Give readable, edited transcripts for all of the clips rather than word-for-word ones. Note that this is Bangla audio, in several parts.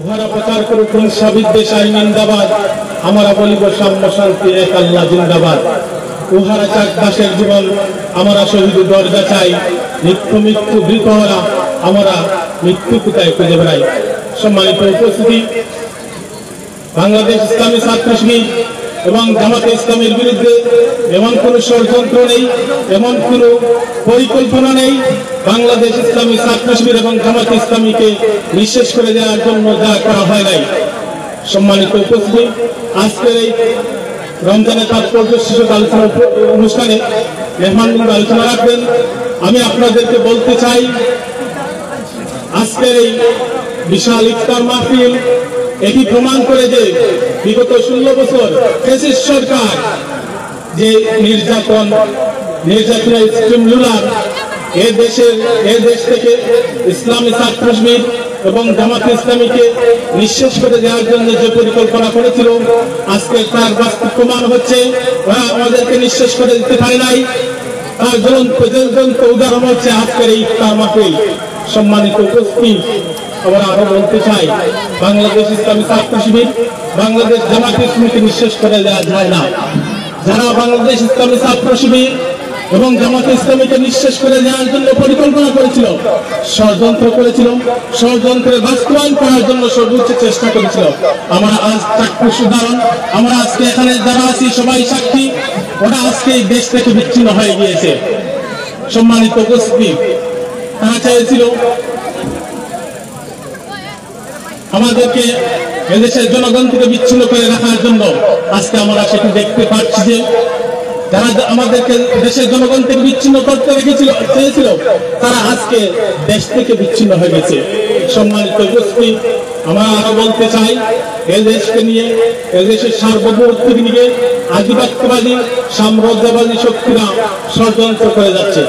উহারা প্রচার করুক হিংসা বিদ্বেষ আইন জিন্দাবাদ, আমরা বলিব সাম্য শান্তি এক আল্লাহ জিন্দাবাদ। উহারা চাক দাসের জীবন, আমরা শহীদ দরজা চাই। নিত্য মৃত্যু বৃতহরা, আমরা মৃত্যু কোথায় খুঁজে বেড়াই। সম্মানিত উপস্থিতি, বাংলাদেশ ইসলামী ছাত্র শিবির এবং জামাতে ইসলামের বিরুদ্ধে এমন কোনো ষড়যন্ত্র নেই, এমন কোনো পরিকল্পনা নেই। বাংলাদেশ ইসলামী ছাত্র শিবির এবং জামাতে ইসলামীকে নিঃশেষ করে দেওয়ার জন্য যা করা হয় নাই। সম্মানিত উপস্থিতি, আজকের এই রমজানের তাৎপর্য শীর্ষক আলোচনা অনুষ্ঠানে মেহমানবৃন্দ আলোচনা রাখবেন। আমি আপনাদেরকে বলতে চাই, আজকের এই বিশাল ইফতার মাহফিল এটি প্রমাণ করে যে বিগত 16 বছর ফ্যাসিস্ট সরকার যে নির্যাতনের স্ট্রিম রুলার এ দেশ থেকে ইসলামী ছাত্র শিবির এবং জামাতে ইসলামীকে নিঃশেষ করে দেওয়ার জন্য যে পরিকল্পনা করেছিল, আজকে তার বাস্তব প্রমাণ হচ্ছে ওরা আমাদেরকে নিঃশেষ করে দিতে পারে নাই। তার জ্বলন্ত উদাহরণ হচ্ছে আজকের এই ইফতার মাহফিল। সম্মানিত উপস্থিতি, আমরা আরো বলতে চাই, বাংলাদেশ ইসলামী ছাত্র শিবির, বাংলাদেশ জামাতে ইসলামীকে নিঃশেষ করে দেওয়া যায় না। যারা বাংলাদেশ ইসলামী ছাত্র শিবির এবং জামাতে ইসলামীকে নিঃশেষ করে দেওয়ার জন্য পরিকল্পনা করেছিল, ষড়যন্ত্র করেছিল, ষড়যন্ত্রের বাস্তবায়ন করার জন্য সর্বোচ্চ চেষ্টা করেছিল। আমরা আজ চাক্ষুষ উদাহরণ, আমরা আজকে এখানে যারা আছি সবাই সাক্ষী, ওরা আজকে এই দেশ থেকে বিচ্ছিন্ন হয়ে গিয়েছে। সম্মানিত উপস্থিতি, তারা চেয়েছিল আমাদেরকে এদেশের জনগণ থেকে বিচ্ছিন্ন করে রাখার জন্য। আজকে আমরা সেটি দেখতে পাচ্ছি যে যারা আমাদেরকে দেশের জনগণ থেকে বিচ্ছিন্ন করতে চেয়েছিল, তারা আজকে দেশ থেকে বিচ্ছিন্ন হয়ে গেছে। সম্মানিত উপস্থিতি, আমরা আরো বলতে চাই, এদেশকে নিয়ে, এদেশের সার্বভৌমত্বকে নিয়ে আধিপত্যবাদী সাম্রাজ্যবাদী শক্তিরা ষড়যন্ত্র করে যাচ্ছে।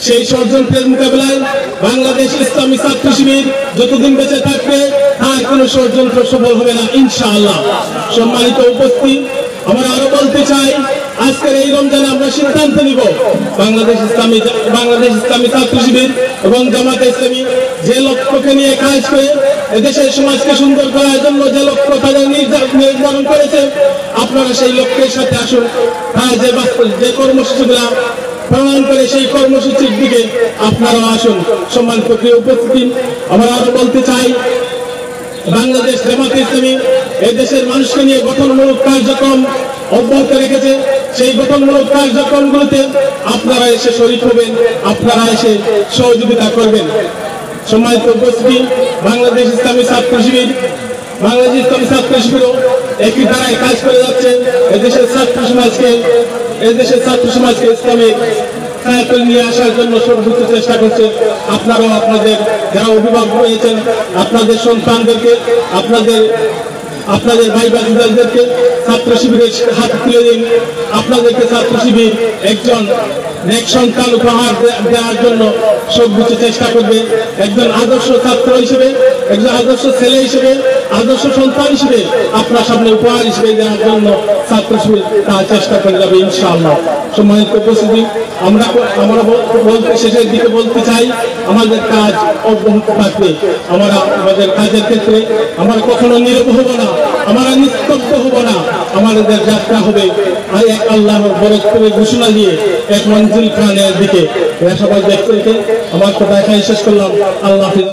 সেই ষড়যন্ত্রের মোকাবেলায় বাংলাদেশ ইসলামী ছাত্র শিবির যতদিন বেঁচে থাকবে তার কোনো ষড়যন্ত্র সফল হবে না, ইনশাআল্লাহ। সম্মানিত উপস্থিতি, আমরা আরো বলতে চাই, আজকের এই রমজানে আমরা সিদ্ধান্ত নিব, বাংলাদেশ ইসলামী ছাত্র শিবির এবং জামাতে ইসলামী যে লক্ষ্যকে নিয়ে কাজ করে এদেশের সমাজকে সুন্দর করার জন্য যে লক্ষ্য তাদের নির্ধারণ করেছে, আপনারা সেই লক্ষ্যের সাথে আসুন। তারা যে কর্মসূচিগুলা প্রণয়ন করে সেই কর্মসূচির দিকে আপনারাও আসুন। সম্মানিত প্রিয় উপস্থিতি, আমরা আরো বলতে চাই, বাংলাদেশ জামাতে ইসলামী এদেশের মানুষকে নিয়ে গঠনমূলক কার্যক্রম অব্যাহত রেখেছে। সেই গঠনমূলক কার্যক্রমগুলোতে আপনারা এসে শরীক হবেন, আপনারা এসে সহযোগিতা করবেন। সম্মানিত উপস্থিতি, বাংলাদেশ ইসলামী ছাত্র শিবিরও একই ধারায় কাজ করে যাচ্ছে। এদেশের ছাত্র সমাজকে ইসলামিক ছায়াতল নিয়ে আসার জন্য সর্বোচ্চ চেষ্টা করছে। আপনারাও আপনাদের যারা অভিভাবক রয়েছেন, আপনাদের সন্তানদেরকে, আপনাদের ভাই বান্ধবদেরকে ছাত্র শিবিরের হাত তুলে দিন। আপনাদেরকে ছাত্র শিবির একজন নেক সন্তান উপহার দেওয়ার জন্য সর্বোচ্চ চেষ্টা করবে। একজন আদর্শ ছাত্র হিসেবে, একজন আদর্শ ছেলে হিসেবে, আদর্শ সন্তান হিসেবে আপনার সামনে উপহার হিসেবে দেওয়ার জন্য ছাত্র শিবির তার চেষ্টা করে যাবে, ইনশাআল্লাহ। সম্মানিত উপস্থিতি, আমরা শেষের দিকে বলতে চাই, আমাদের কাজ অব্যাহত থাকবে। আমরা আমাদের কাজের ক্ষেত্রে আমরা কখনো নীরব হব না, আমরা নিস্তব্ধ হব না। আমাদের যাত্রা হবে এক আল্লাহর বরকতের ঘোষণা দিয়ে এক মঞ্জিল খানের দিকে। সবাই দেখতে আমার কথা এখানে শেষ করলাম। আল্লাহ হাফেজ।